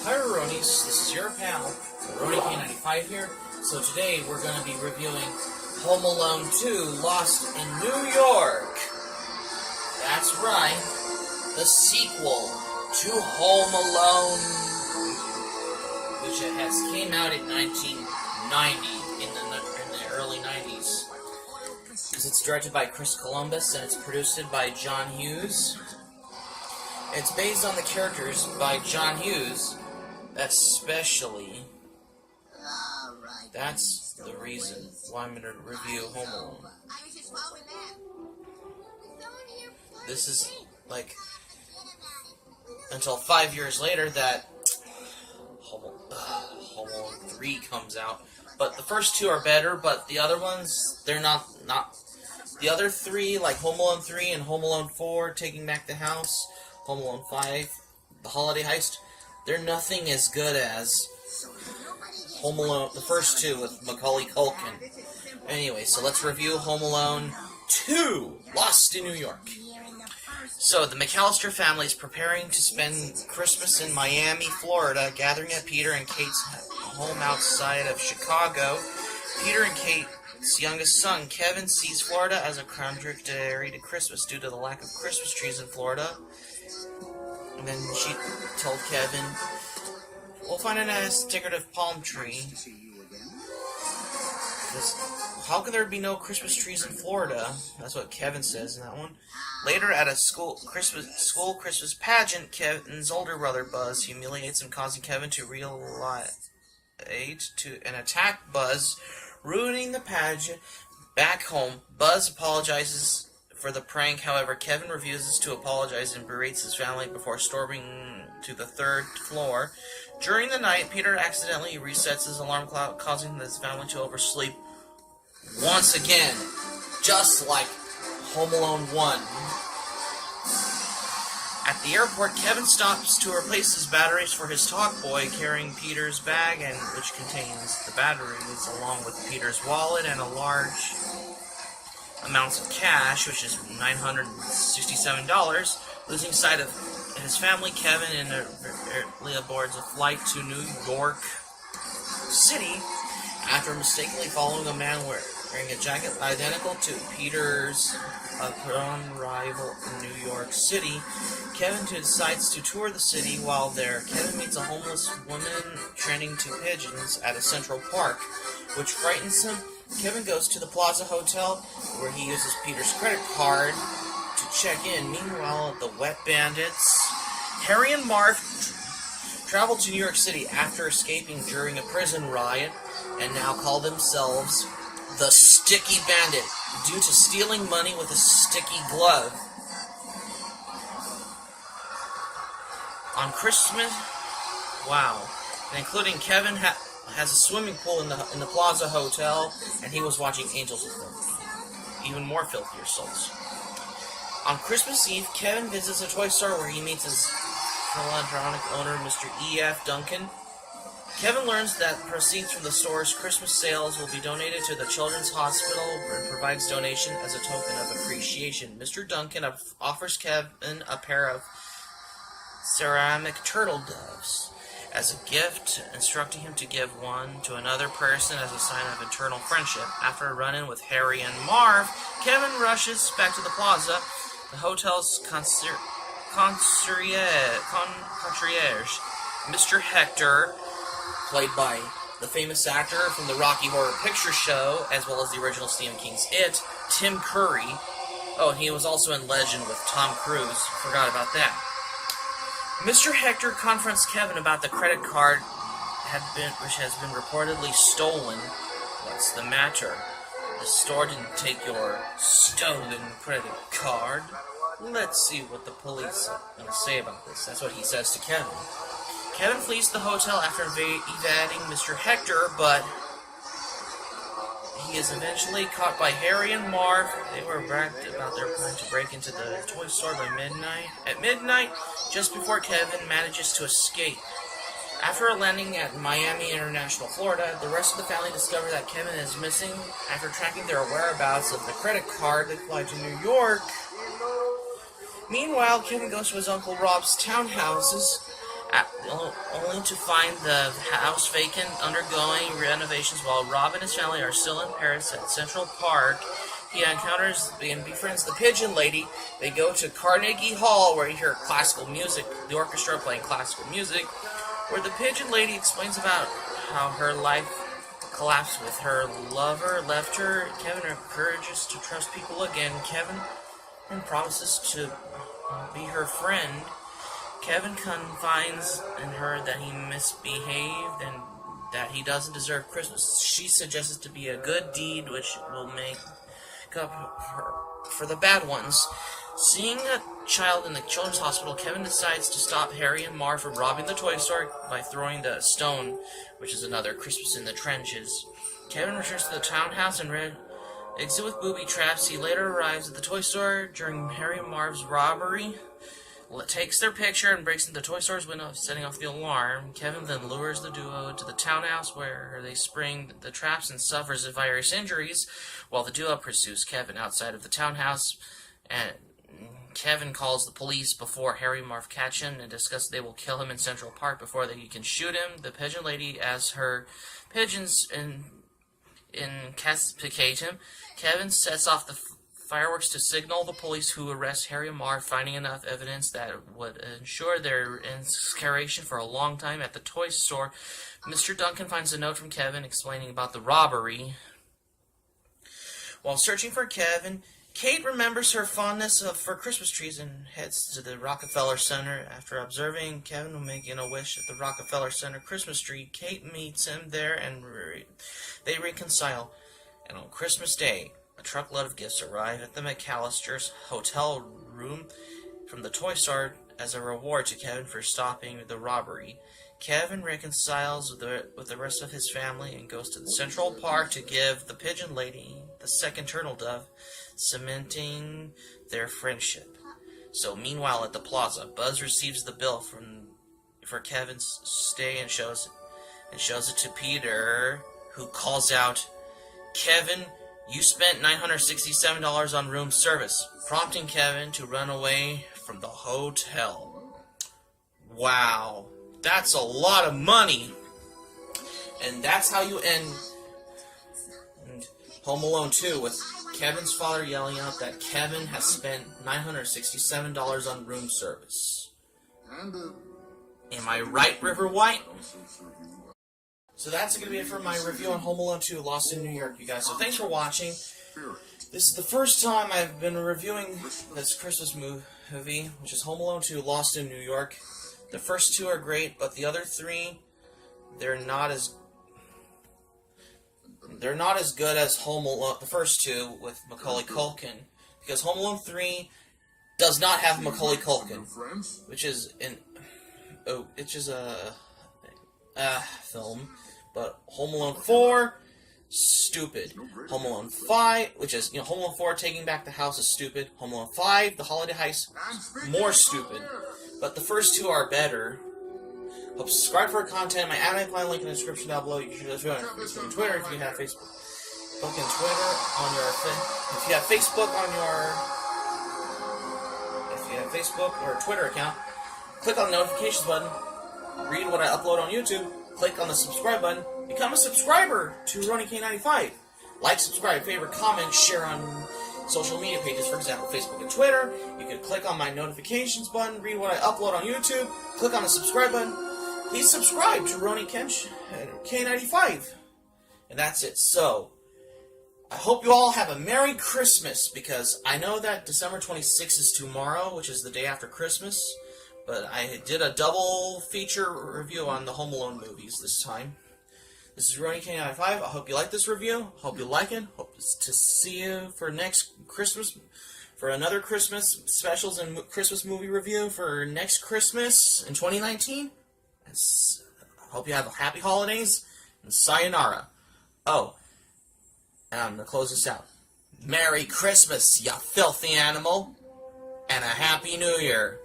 Hi Ronies, this is your pal, Rony K95 here. So today we're going to be reviewing Home Alone 2 Lost in New York. That's right, the sequel to Home Alone, which has came out in 1990, in the early 90s. It's directed by Chris Columbus and it's produced by John Hughes. It's based on the characters by John Hughes, especially. That's the reason why I'm going to review Home Alone. This is like until 5 years later that Home Alone 3 comes out. But the first two are better, but the other ones, they're not. The other three, like Home Alone 3 and Home Alone 4, Taking Back the House, Home Alone 5, The Holiday Heist, they're nothing as good as Home Alone, the first two with Macaulay Culkin. Anyway, so let's review Home Alone 2, Lost in New York. So, the McAllister family is preparing to spend Christmas in Miami, Florida, gathering at Peter and Kate's home outside of Chicago. Peter and Kate's youngest son, Kevin, sees Florida as a contradictory to Christmas due to the lack of Christmas trees in Florida. And then she told Kevin, "We'll find a nice decorative palm tree. How can there be no Christmas trees in Florida?" That's what Kevin says in that one. Later, at a school Christmas pageant, Kevin's older brother Buzz humiliates him, causing Kevin to attack Buzz, ruining the pageant. Back home, Buzz apologizes for the prank. However, Kevin refuses to apologize and berates his family before storming to the third floor. During the night, Peter accidentally resets his alarm clock, causing his family to oversleep once again, just like Home Alone 1. At the airport, Kevin stops to replace his batteries for his talk boy, carrying Peter's bag, which contains the batteries, along with Peter's wallet and a large amounts of cash, which is $967. Losing sight of his family, Kevin inevitably aboards a flight to New York City after mistakenly following a man wearing a jacket identical to Peter's upon arrival in New York City. Kevin decides to tour the city. While there, Kevin meets a homeless woman tending to pigeons at a Central Park, which frightens him. Kevin goes to the Plaza Hotel, where he uses Peter's credit card to check in. Meanwhile, the Wet Bandits, Harry and Marv, travel to New York City after escaping during a prison riot, and now call themselves the Sticky Bandit, due to stealing money with a sticky glove. On Christmas, wow, and including Kevin has a swimming pool in the Plaza Hotel, and he was watching Angels with them. Even more filthier souls. On Christmas Eve, Kevin visits a toy store where he meets his philanthropic owner, Mr. E.F. Duncan. Kevin learns that proceeds from the store's Christmas sales will be donated to the Children's Hospital and provides donation as a token of appreciation. Mr. Duncan offers Kevin a pair of ceramic turtle doves as a gift, instructing him to give one to another person as a sign of eternal friendship. After a run-in with Harry and Marv, Kevin rushes back to the plaza. The hotel's concierge, Mr. Hector, played by the famous actor from the Rocky Horror Picture Show, as well as the original Stephen King's It, Tim Curry. Oh, and he was also in Legend with Tom Cruise. Forgot about that. Mr. Hector confronts Kevin about the credit card which has been reportedly stolen. What's the matter? The store didn't take your stolen credit card. Let's see what the police are going to say about this. That's what he says to Kevin. Kevin flees the hotel after evading Mr. Hector, but he is eventually caught by Harry and Marv. They were bragged about their plan to break into the toy store by midnight. At midnight, just before Kevin manages to escape. After landing at Miami International, Florida, the rest of the family discover that Kevin is missing after tracking their whereabouts of the credit card that applied to New York. Meanwhile, Kevin goes to his Uncle Rob's townhouses only to find the house vacant, undergoing renovations, while Rob and his family are still in Paris at Central Park. He encounters and befriends the Pigeon Lady. They go to Carnegie Hall, where he hears classical music, the orchestra playing classical music, where the Pigeon Lady explains about how her life collapsed with her lover left her. Kevin encourages to trust people again. Kevin and promises to be her friend. Kevin confides in her that he misbehaved and that he doesn't deserve Christmas. She suggests to be a good deed which will make up for the bad ones. Seeing a child in the children's hospital, Kevin decides to stop Harry and Marv from robbing the toy store by throwing the stone, which is another Christmas in the Trenches. Kevin returns to the townhouse and exit with booby traps. He later arrives at the toy store during Harry and Marv's robbery, takes their picture, and breaks into the toy store's window, setting off the alarm. Kevin then lures the duo to the townhouse, where they spring the traps and suffers various injuries, while the duo pursues Kevin outside of the townhouse, and Kevin calls the police before Harry and Marv catch him and discuss they will kill him in Central Park before they can shoot him. The Pigeon Lady, as her pigeons incapacitate him. Kevin sets off the fireworks to signal the police, who arrest Harry and Marv, finding enough evidence that would ensure their incarceration for a long time. At the toy store, Mr. Duncan finds a note from Kevin explaining about the robbery. While searching for Kevin, Kate remembers her fondness for Christmas trees and heads to the Rockefeller Center. After observing Kevin making a wish at the Rockefeller Center Christmas tree, Kate meets him there and they reconcile. And on Christmas Day, a truckload of gifts arrive at the McAllister's hotel room from the toy store as a reward to Kevin for stopping the robbery. Kevin reconciles with the rest of his family and goes to the Central Park to give the Pigeon Lady the second turtle dove, cementing their friendship. So meanwhile at the plaza, Buzz receives the bill for Kevin's stay and shows it to Peter, who calls out, "Kevin, you spent $967 on room service," prompting Kevin to run away from the hotel. Wow, that's a lot of money. And that's how you end Home Alone 2, with Kevin's father yelling out that Kevin has spent $967 on room service. Am I right, River White? So that's going to be it for my review on Home Alone 2, Lost in New York, you guys. So thanks for watching. This is the first time I've been reviewing this Christmas movie, which is Home Alone 2, Lost in New York. The first two are great, but the other three, they're not as good as Home Alone, the first two with Macaulay Culkin, because Home Alone 3 does not have Macaulay Culkin, which is a film. But Home Alone 4, stupid. Home Alone 5, which is, Home Alone 4, Taking Back the House, is stupid. Home Alone 5, The Holiday Heist, more stupid. But the first two are better. Hope you subscribe for content. My anime plan link in the description down below. You should just join Facebook and Twitter if you have Facebook. Book and Twitter on your if you have Facebook or Twitter account, click on the notifications button. Read what I upload on YouTube. Click on the subscribe button. Become a subscriber to RonnieK95. Like, subscribe, favorite, comment, share on social media pages, for example, Facebook and Twitter. You can click on my notifications button, read what I upload on YouTube, click on the subscribe button. Please subscribe to RonnieK95. And that's it. So, I hope you all have a Merry Christmas, because I know that December 26th is tomorrow, which is the day after Christmas. But I did a double feature review on the Home Alone movies this time. This is RonnieK95. I hope you like this review. Hope you like it. Hope to see you for next Christmas, for another Christmas specials and Christmas movie review for next Christmas in 2019. Hope you have happy holidays and sayonara. Oh, and I'm going to close this out. Merry Christmas, you filthy animal, and a Happy New Year.